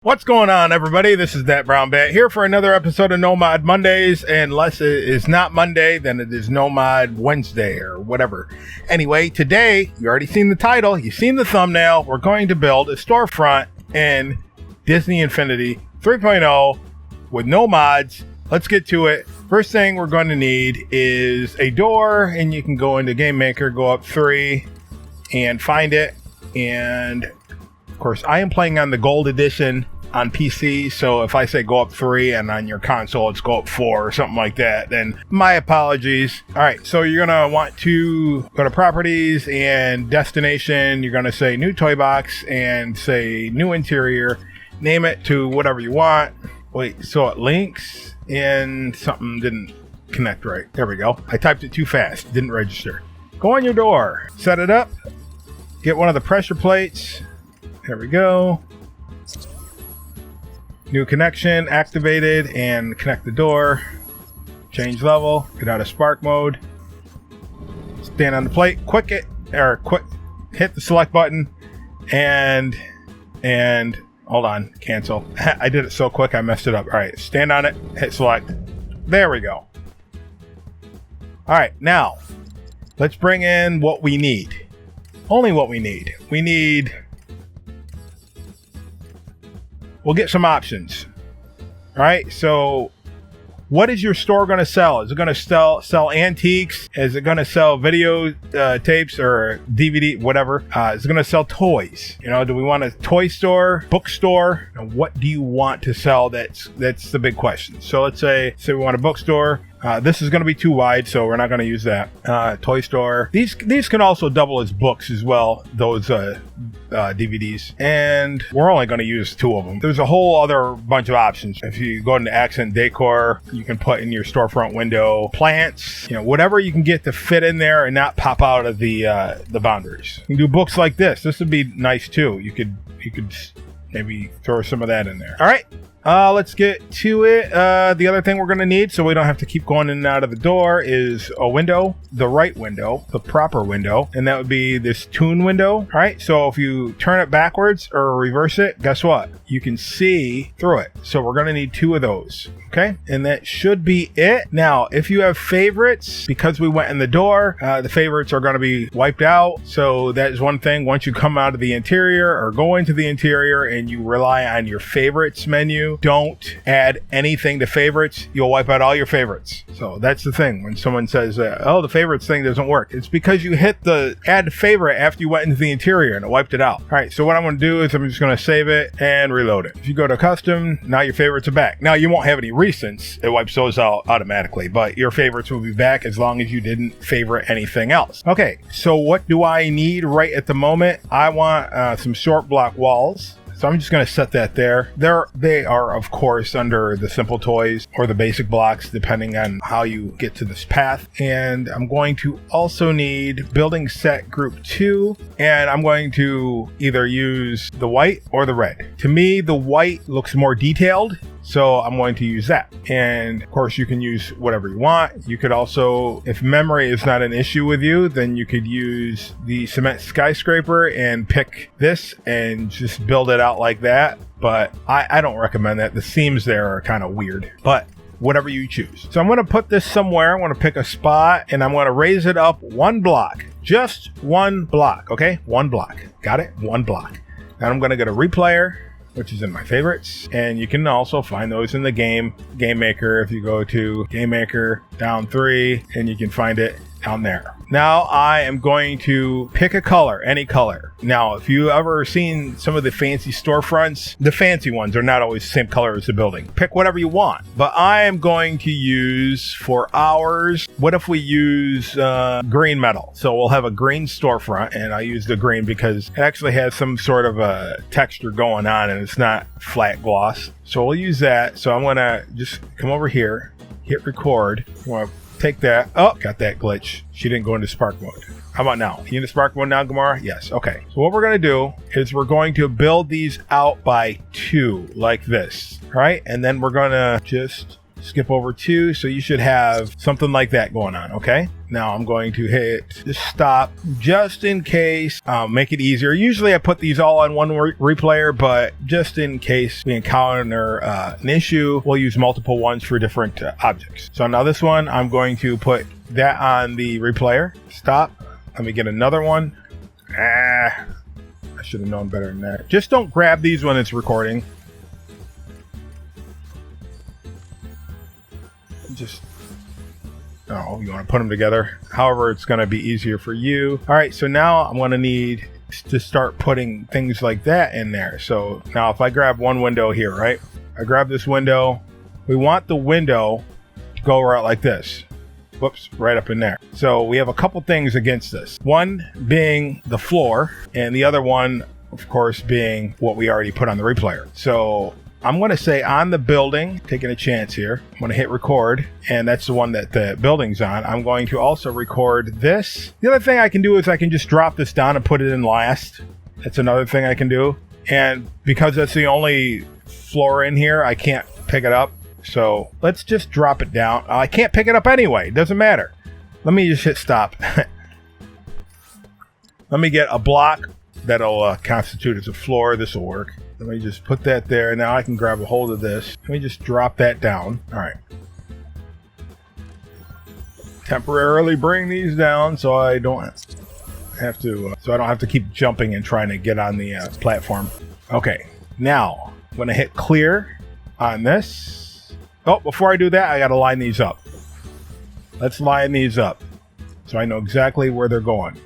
What's going on, everybody? This is ThatBrownBat here for another episode of No Mod Mondays. Unless it is not Monday, then it is No Mod Wednesday or whatever. Anyway, today, you already seen the title, you've seen the thumbnail. We're going to build a storefront in Disney Infinity 3.0 with no mods. Let's get to it. First thing we're going to need is a door, and you can go into Game Maker, go up 3 and find it. And of course, I am playing on the Gold Edition on PC, so if I say go up 3 and on your console it's go up 4 or something like that, then my apologies. All right, so you're gonna want to go to Properties and Destination. You're gonna say New Toy Box and say New Interior. Name it to whatever you want. Wait, so it links and something didn't connect right. There we go. I typed it too fast, didn't register. Go on your door, set it up, get one of the pressure plates. There we go. New connection activated, and connect the door. Change level. Get out of spark mode. Stand on the plate. Hit the select button, and hold on. Cancel. I did it so quick I messed it up. All right. Stand on it. Hit select. There we go. All right. Now let's bring in what we need. Only what we need. We'll get some options. All right, so what is your store going to sell? Is it going to sell antiques? Is it going to sell video tapes or DVD, whatever? Is it going to sell toys? You know, do we want a toy store, bookstore? And what do you want to sell? That's the big question. So let's say we want a bookstore. This is going to be too wide, so we're not going to use that. Toy store. These can also double as books as well, those DVDs. And we're only going to use 2 of them. There's a whole other bunch of options. If you go into accent decor, you can put in your storefront window plants, you know, whatever you can get to fit in there and not pop out of the boundaries. You can do books like this. This would be nice too. You could maybe throw some of that in there. All right. Let's get to it. The other thing we're going to need, so we don't have to keep going in and out of the door, is a window, the right window, the proper window, and that would be this tune window. All right, so if you turn it backwards or reverse it, guess what? You can see through it. So we're going to need 2 of those. Okay, and that should be it. Now, if you have favorites, because we went in the door, the favorites are going to be wiped out. So that is one thing. Once you come out of the interior or go into the interior and you rely on your favorites menu, don't add anything to favorites. You'll wipe out all your favorites. So that's the thing. When someone says, oh, the favorites thing doesn't work, it's because you hit the add favorite after you went into the interior and it wiped it out. All right, so what I'm going to do is I'm just going to save it and reload it. If you go to custom, now your favorites are back. Now you won't have any recents. It wipes those out automatically, but your favorites will be back as long as you didn't favorite anything else. Okay, so what do I need right at the moment? I want some short block walls. So I'm just going to set that there. They are, of course, under the simple toys or the basic blocks, depending on how you get to this path. And I'm going to also need building set group 2. And I'm going to either use the white or the red. To me, the white looks more detailed, so I'm going to use that. And of course, you can use whatever you want. You could also, if memory is not an issue with you, then you could use the cement skyscraper and pick this and just build it out like that. But I don't recommend that. The seams there are kind of weird, but whatever you choose. So I'm going to put this somewhere. I'm going to pick a spot and I'm going to raise it up 1 block, just 1 block. Okay. 1 block. Got it. 1 block. Then I'm going to go to replayer, which is in my favorites, and you can also find those in the game maker. If you go to game maker down 3, and you can find it down there. Now I am going to pick a color, any color. Now, if you ever seen some of the fancy storefronts, the fancy ones are not always the same color as the building. Pick whatever you want. But I am going to use, for ours, what if we use green metal? So we'll have a green storefront, and I use the green because it actually has some sort of a texture going on, and it's not flat gloss. So we'll use that. So I'm going to just come over here, hit record. I'm going to take that. Oh, got that glitch. She didn't go into spark mode. How about now? You in the spark mode now, Gamora? Yes. Okay. So what we're going to do is we're going to build these out by 2 like this. Right? And then we're going to just skip over 2. So you should have something like that going on. Okay. Now I'm going to hit stop just in case, make it easier. Usually I put these all on one replayer, but just in case we encounter an issue, we'll use multiple ones for different objects. So now this one, I'm going to put that on the replayer. Stop. Let me get another one. I should have known better than that. Just don't grab these when it's recording. Just, oh, you want to put them together. However, it's going to be easier for you. All right, so now I'm going to need to start putting things like that in there. So now if I grab one window here, right? I grab this window. We want the window to go right like this. Whoops, right up in there. So we have a couple things against this. One being the floor, and the other one, of course, being what we already put on the replayer. So I'm going to say on the building, taking a chance here. I'm going to hit record, and that's the one that the building's on. I'm going to also record this. The other thing I can do is I can just drop this down and put it in last. That's another thing I can do. And because that's the only floor in here, I can't pick it up. So let's just drop it down. I can't pick it up anyway. It doesn't matter. Let me just hit stop. Let me get a block that'll constitute as a floor. This will work. Let me just put that there. Now I can grab a hold of this. Let me just drop that down. All right. Temporarily bring these down so I don't have to keep jumping and trying to get on the platform. Okay. Now I'm going to hit clear on this. Oh, before I do that, I got to line these up. Let's line these up so I know exactly where they're going.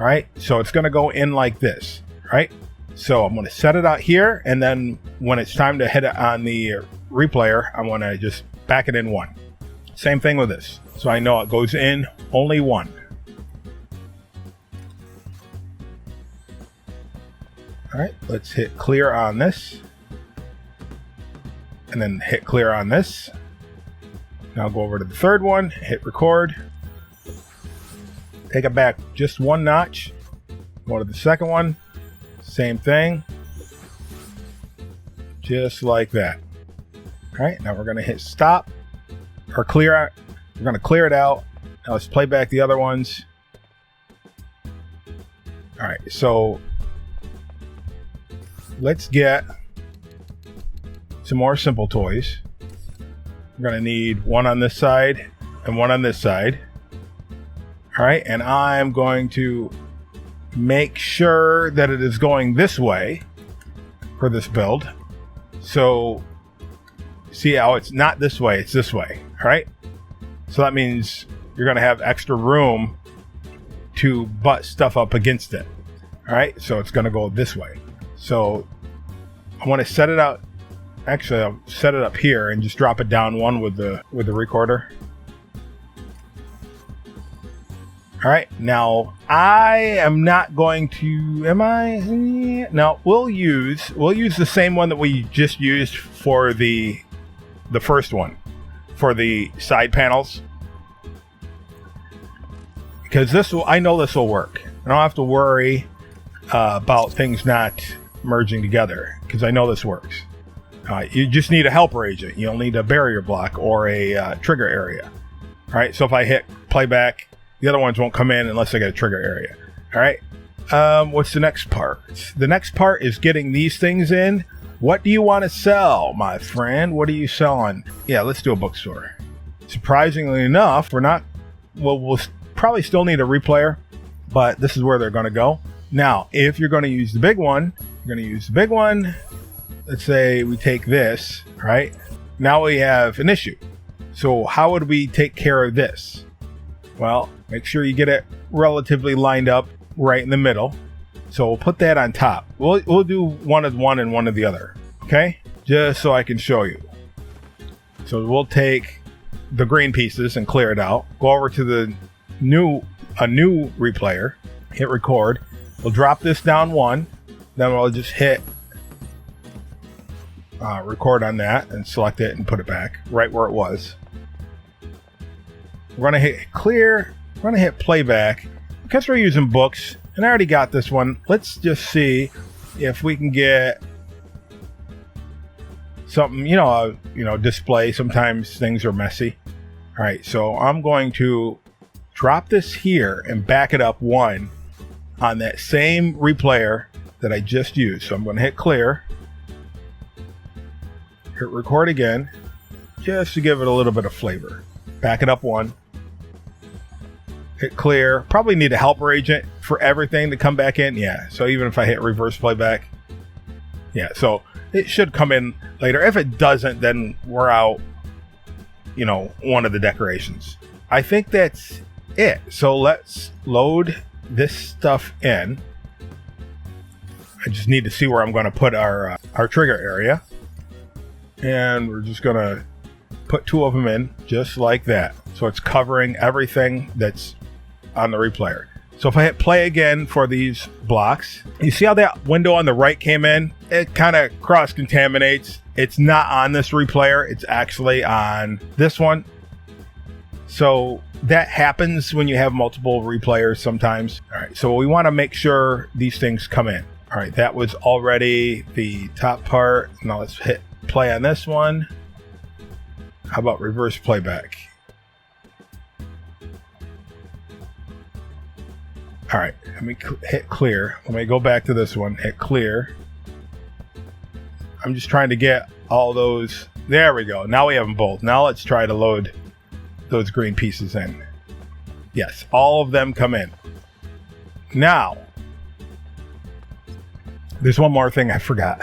All right. So it's going to go in like this, right? So I'm going to set it out here, and then when it's time to hit it on the replayer, I'm going to just back it in 1. Same thing with this. So I know it goes in only 1. All right, let's hit clear on this. And then hit clear on this. Now go over to the third one, hit record. Take it back just 1 notch. Go to the second one. Same thing. Just like that. All right, now we're going to hit stop or clear out. We're going to clear it out. Now let's play back the other ones. All right, so let's get some more simple toys. We're going to need one on this side and one on this side. All right, and I'm going to make sure that it is going this way for this build. So see how it's not this way, it's this way. All right, so that means you're going to have extra room to butt stuff up against it. All right, so it's going to go this way. So I want to set it out. Actually, I'll set it up here and just drop it down 1 with the recorder. All right, now I am not going to, am I? No, we'll use the same one that we just used for the first one, for the side panels. Because I know this will work. I don't have to worry about things not merging together, because I know this works. You just need a helper agent. You'll need a barrier block or a trigger area. All right, so if I hit playback, the other ones won't come in unless I get a trigger area. All right, what's the next part? The next part is getting these things in. What do you want to sell, my friend? What are you selling? Yeah, let's do a bookstore. Surprisingly enough, we'll probably still need a replayer, but this is where they're going to go. Now, if you're going to use the big one, let's say we take this, right? Now we have an issue. So how would we take care of this? Well, make sure you get it relatively lined up right in the middle. So we'll put that on top. We'll do one of one and one of the other, okay? Just so I can show you. So we'll take the green pieces and clear it out. Go over to a new replayer, hit record. We'll drop this down 1. Then we'll just hit record on that and select it and put it back right where it was. We're going to hit clear. We're going to hit playback. Because we're using books, and I already got this one, let's just see if we can get something, display. Sometimes things are messy. All right, so I'm going to drop this here and back it up 1 on that same replayer that I just used. So I'm going to hit clear, hit record again, just to give it a little bit of flavor. Back it up 1, hit clear. Probably need a helper agent for everything to come back in. Yeah, so even if I hit reverse playback, yeah, so it should come in later. If it doesn't, then we're out, one of the decorations. I think that's it. So let's load this stuff in. I just need to see where I'm going to put our trigger area. And we're just going to put 2 of them in just like that. So it's covering everything that's on the replayer. So if I hit play again for these blocks, you see how that window on the right came in? It kind of cross-contaminates. It's not on this replayer. It's actually on this one. So that happens when you have multiple replayers sometimes. All right, so we want to make sure these things come in. All right, that was already the top part. Now let's hit play on this one. How about reverse playback? All right, let me hit clear. Let me go back to this one, hit clear. I'm just trying to get all those. There we go. Now we have them both. Now let's try to load those green pieces in. Yes, all of them come in. Now, there's one more thing I forgot.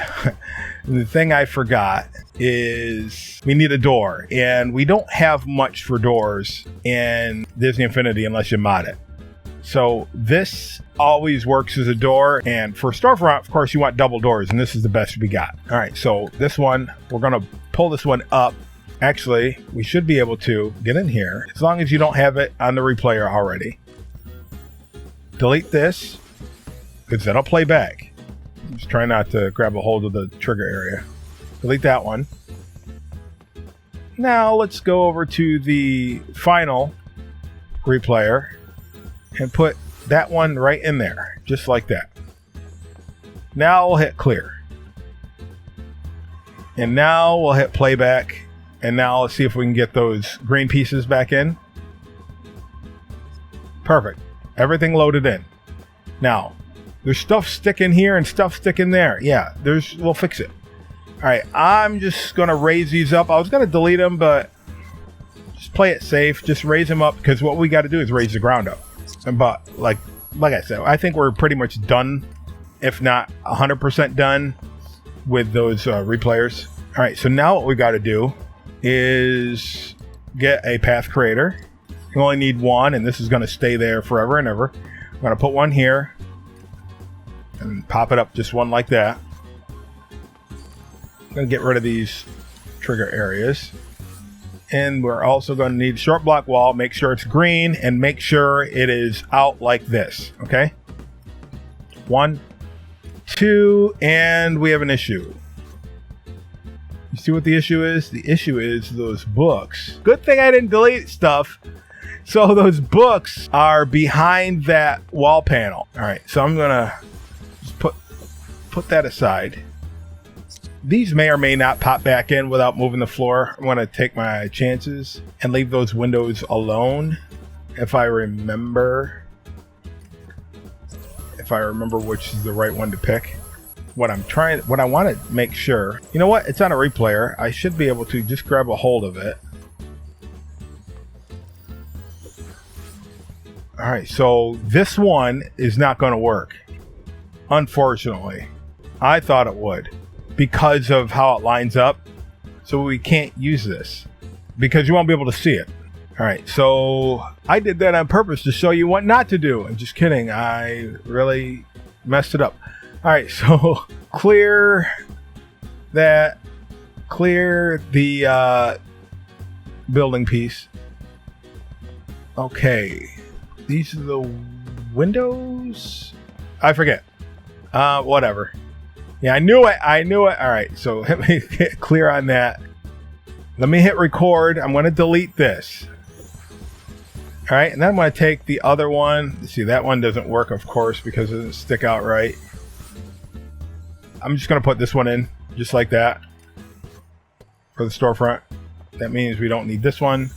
The thing I forgot is we need a door, and we don't have much for doors in Disney Infinity unless you mod it. So this always works as a door, and for storefront, of course, you want double doors, and this is the best we got. All right, so this one, we're going to pull this one up. Actually, we should be able to get in here as long as you don't have it on the replayer already. Delete this, because that'll play back. Just try not to grab a hold of the trigger area. Delete that one. Now let's go over to the final replayer and put that one right in there, just like that. Now we'll hit clear. And now we'll hit playback. And now let's see if we can get those green pieces back in. Perfect. Everything loaded in. Now, there's stuff sticking here and stuff sticking there. Yeah, we'll fix it. All right, I'm just going to raise these up. I was going to delete them, but just play it safe. Just raise them up, because what we got to do is raise the ground up. But like I said, I think we're pretty much done, if not 100% done with those replayers. All right, so now what we got to do is get a path creator. You only need one, and this is going to stay there forever and ever. I'm going to put one here and pop it up, just one like that. I'm going to get rid of these trigger areas. And we're also going to need a short block wall. Make sure it's green and make sure it is out like this. Okay. 1, 2, and we have an issue. You see what the issue is? The issue is those books. Good thing I didn't delete stuff. So those books are behind that wall panel. All right. So I'm going to just put that aside. These may or may not pop back in without moving the floor. I'm going to take my chances and leave those windows alone. If I remember which is the right one to pick. What I want to make sure, you know what? It's on a replayer. I should be able to just grab a hold of it. All right. So this one is not going to work. Unfortunately, I thought it would, because of how it lines up. So we can't use this because you won't be able to see it. All right, so I did that on purpose to show you what not to do. I'm just kidding. I really messed it up. All right, so clear that, clear the building piece. Okay, these are the windows. I forget. Whatever. Yeah, I knew it. All right, so let me get clear on that. Let me hit record. I'm going to delete this. All right, and then I'm going to take the other one. See, that one doesn't work, of course, because it doesn't stick out right. I'm just going to put this one in, just like that. for the storefront. That means we don't need this one.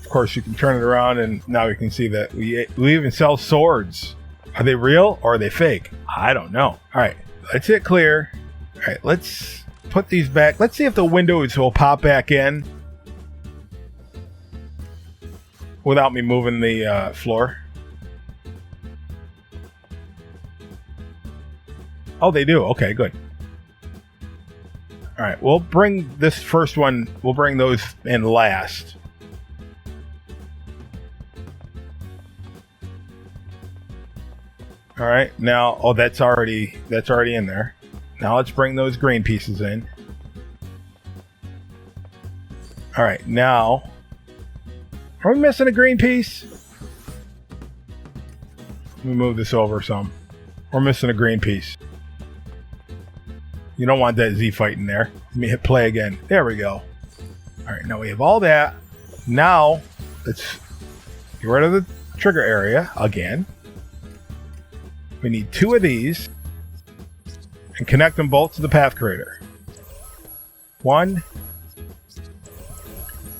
Of course, you can turn it around, and now you can see that we even sell swords. Are they real or are they fake? I don't know. All right, let's hit clear. All right, let's put these back. Let's see if the windows will pop back in without me moving the floor. Oh, they do. Okay, good. All right, we'll bring this first one, we'll bring those in last. All right, now, oh, that's already in there. Now let's bring those green pieces in. All right, now, are we missing a green piece? Let me move this over some. We're missing a green piece. You don't want that Z fight in there. Let me hit play again. There we go. All right, now we have all that. Now, let's get rid of the trigger area again. We need 2 of these and connect them both to the path creator. 1,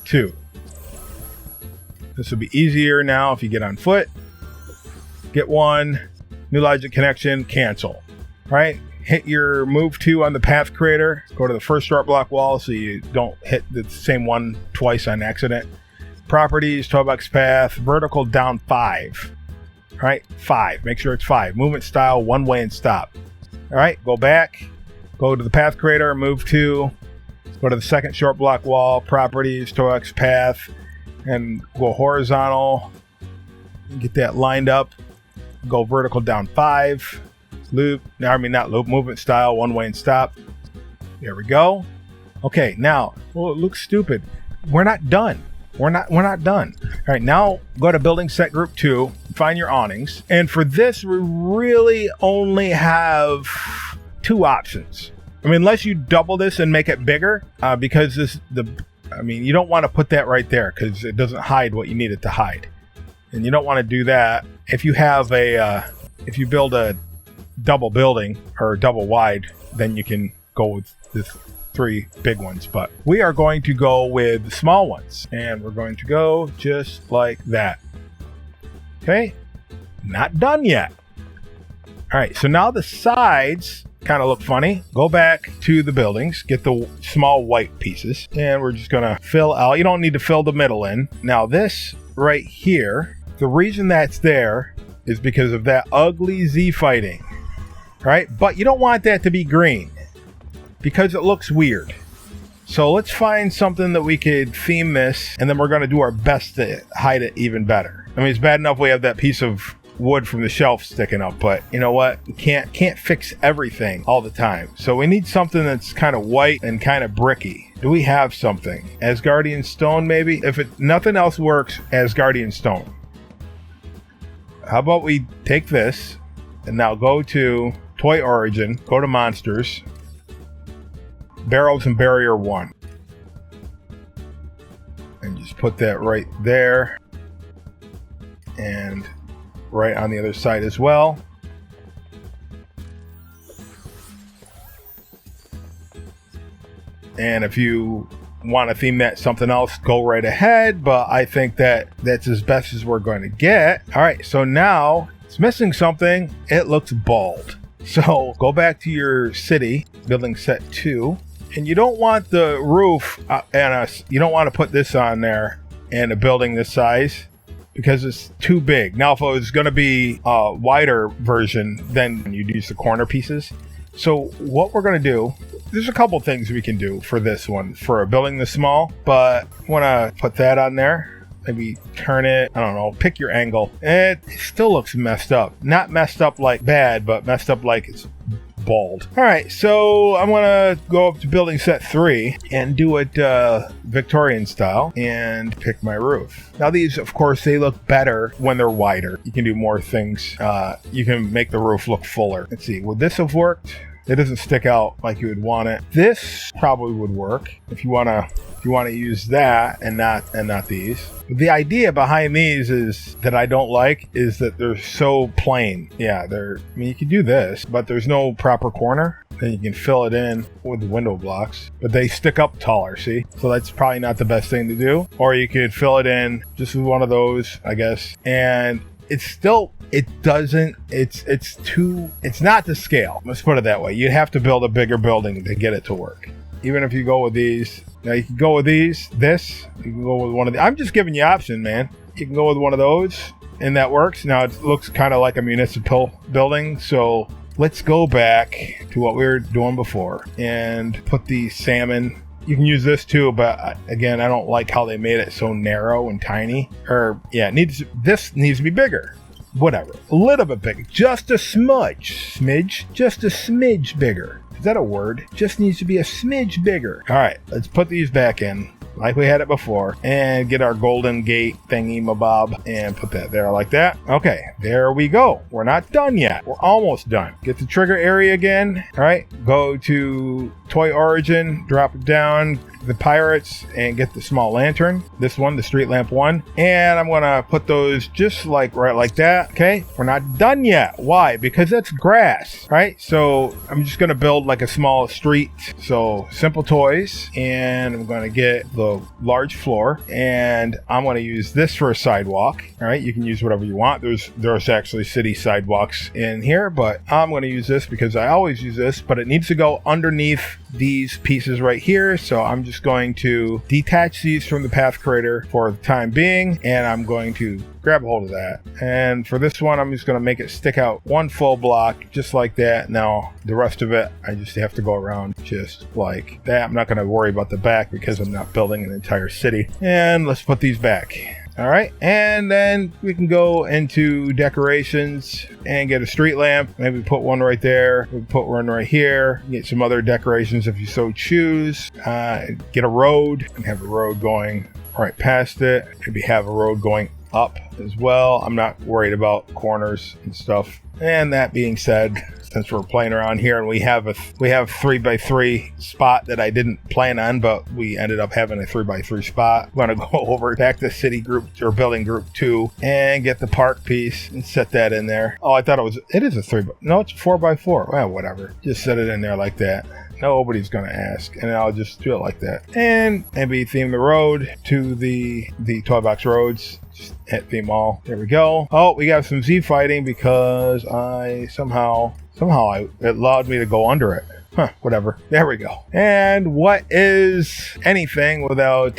2. This will be easier now if you get on foot. Get 1, new logic connection, cancel. Right? Hit your move 2 on the path creator. Go to the first start block wall so you don't hit the same one twice on accident. Properties, 12x path, vertical down 5. All right, 5. Make sure it's 5. Movement style, one way and stop. All right, go back. Go to the path creator, move 2. Go to the second short block wall, properties, 12x path, and go horizontal. Get that lined up. Go vertical down 5. Loop, not loop, movement style, one way and stop. There we go. Okay, now, well, it looks stupid. We're not done. We're not done. All right, now go to building set group 2, find your awnings. And for this, we really only have 2 options. I mean, unless you double this and make it bigger, because you don't want to put that right there because it doesn't hide what you need it to hide. And you don't want to do that. If you have if you build a double building or double wide, then you can go with this 3 big ones, but we are going to go with the small ones, and we're going to go just like that. Okay, not done yet. All right, so now the sides kind of look funny. Go back to the buildings, get the small white pieces, and we're just gonna fill out. You don't need to fill the middle in. Now this right here, the reason that's there is because of that ugly Z fighting, right? But you don't want that to be green because it looks weird. So let's find something that we could theme this, and then we're going to do our best to hide it even better. I mean, it's bad enough we have that piece of wood from the shelf sticking up, but you know what? We can't fix everything all the time. So we need something that's kind of white and kind of bricky. Do we have something? Asgardian stone, maybe? If nothing else works, Asgardian stone. How about we take this and now go to Toy Origin, go to Monsters, Barrels and Barrier 1. And just put that right there. And right on the other side as well. And if you want to theme that something else, go right ahead. But I think that that's as best as we're going to get. All right, so now it's missing something. It looks bald. So go back to your city, building set 2. And you don't want the roof, you don't want to put this on there in a building this size because it's too big. Now, if it was going to be a wider version, then you'd use the corner pieces. So what we're going to do, there's a couple things we can do for this one, for a building this small, but I want to put that on there. Maybe turn it, I don't know, pick your angle. It still looks messed up. Not messed up like bad, but messed up like it's bald. All right, so I'm gonna go up to building set 3 and do it Victorian style and pick my roof. Now these, of course, they look better when they're wider. You can do more things. You can make the roof look fuller. Let's see, would this have worked? It doesn't stick out like you would want it. This probably would work if you want to use that and not these. The idea behind these is that I don't like is that they're so plain. Yeah, I mean, you could do this, but there's no proper corner. Then you can fill it in with the window blocks, but they stick up taller, see? So that's probably not the best thing to do. Or you could fill it in just with one of those, I guess. And it's not the scale. Let's put it that way. You'd have to build a bigger building to get it to work. Even if you go with these, now you can go with you can go with one of the, I'm just giving you option, man. You can go with one of those and that works. Now it looks kind of like a municipal building. So let's go back to what we were doing before and put the salmon. You can use this too, but again, I don't like how they made it so narrow and tiny. This needs to be bigger. Whatever, a little bit bigger, just a smidge, just a smidge bigger. Is that a word? Just needs to be a smidge bigger. All right, let's put these back in like we had it before and get our golden gate thingy mabob and put that there like that. Okay, there we go. We're not done yet. We're almost done. Get the trigger area again. All right, go to Toy Origin, drop it down, the pirates, and get the small lantern. This one, the street lamp one. And I'm gonna put those just right like that. Okay, we're not done yet. Why? Because that's grass, right? So I'm just gonna build like a small street. So simple toys, and I'm gonna get the large floor, and I'm going to use this for a sidewalk. All right, you can use whatever you want. There's actually city sidewalks in here, but I'm going to use this because I always use this, but it needs to go underneath these pieces right here. So I'm just going to detach these from the path creator for the time being, and I'm going to grab a hold of that. And for this one, I'm just going to make it stick out one full block just like that. Now the rest of it, I just have to go around just like that. I'm not going to worry about the back because I'm not building an entire city. And let's put these back. All right, and then we can go into decorations and get a street lamp. Maybe put one right there. We put one right here. Get some other decorations if you so choose. Get a road and have a road going right past it. Maybe have a road going up as well. I'm not worried about corners and stuff. And that being said, since we're playing around here and we have 3x3 spot that I didn't plan on, but we ended up having a 3x3 spot. I'm going to go over back to city group or building group 2 and get the park piece and set that in there. Oh, I thought it is a 3x. No, it's a 4x4. Well, whatever. Just set it in there like that. Nobody's going to ask, and I'll just do it like that. And maybe theme the road to the toy box roads. Just hit theme all. There we go. Oh, we got some Z fighting because I somehow it allowed me to go under it. Huh, whatever. There we go. And what is anything without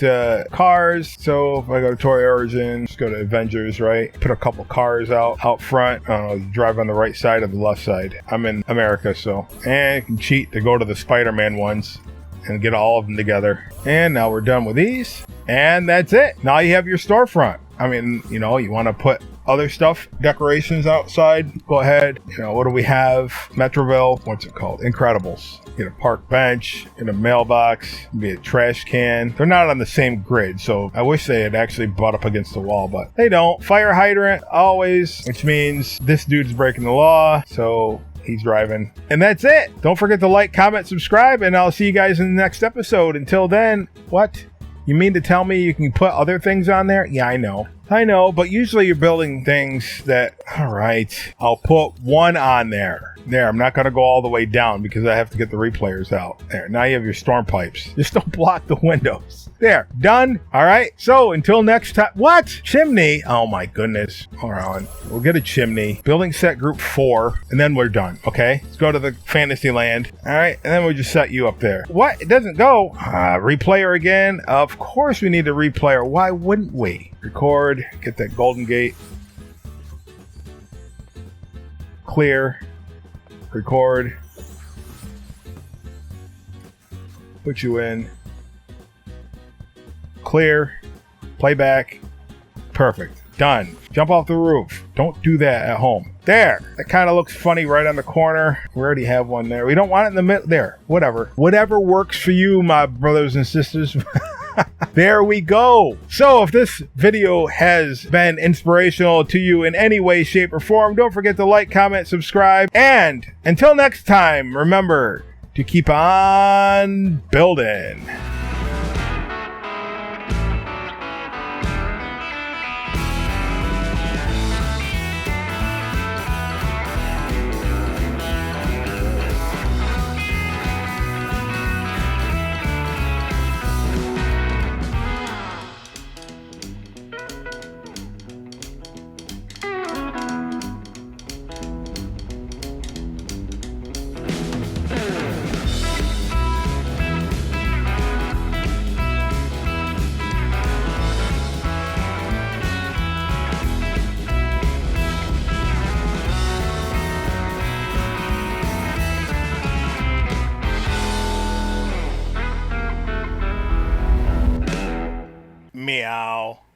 cars? So if I go to Toy Origin, just go to Avengers, right? Put a couple cars out front. Drive on the right side or the left side. I'm in America, so. And you can cheat to go to the Spider-Man ones and get all of them together. And now we're done with these. And that's it. Now you have your storefront. I mean, you want to put other stuff, decorations outside, go ahead. What do we have? Metroville, what's it called? Incredibles. Get a park bench, get a mailbox, be a trash can. They're not on the same grid, so I wish they had actually butt up against the wall, but they don't. Fire hydrant, always, which means this dude's breaking the law, so he's driving. And that's it. Don't forget to like, comment, subscribe, and I'll see you guys in the next episode. Until then, what? You mean to tell me you can put other things on there? Yeah, I know, but usually you're building things that, all right, I'll put one on there. There, I'm not going to go all the way down because I have to get the replayers out. There, now you have your storm pipes. Just don't block the windows. There, done. All right, so until next time. What? Chimney? Oh my goodness. Hold on. We'll get a chimney. Building set group 4, and then we're done, okay? Let's go to the fantasy land. All right, and then we'll just set you up there. What? It doesn't go. Replayer again. Of course we need a replayer. Why wouldn't we? Record. Get that golden gate. Clear. Record. Put you in. Clear. Playback. Perfect. Done. Jump off the roof. Don't do that at home. There. That kind of looks funny right on the corner. We already have one there. We don't want it in the middle. There. Whatever. Whatever works for you, my brothers and sisters. There we go. So if this video has been inspirational to you in any way, shape, or form, don't forget to like, comment, subscribe. And until next time, remember to keep on building. Meow.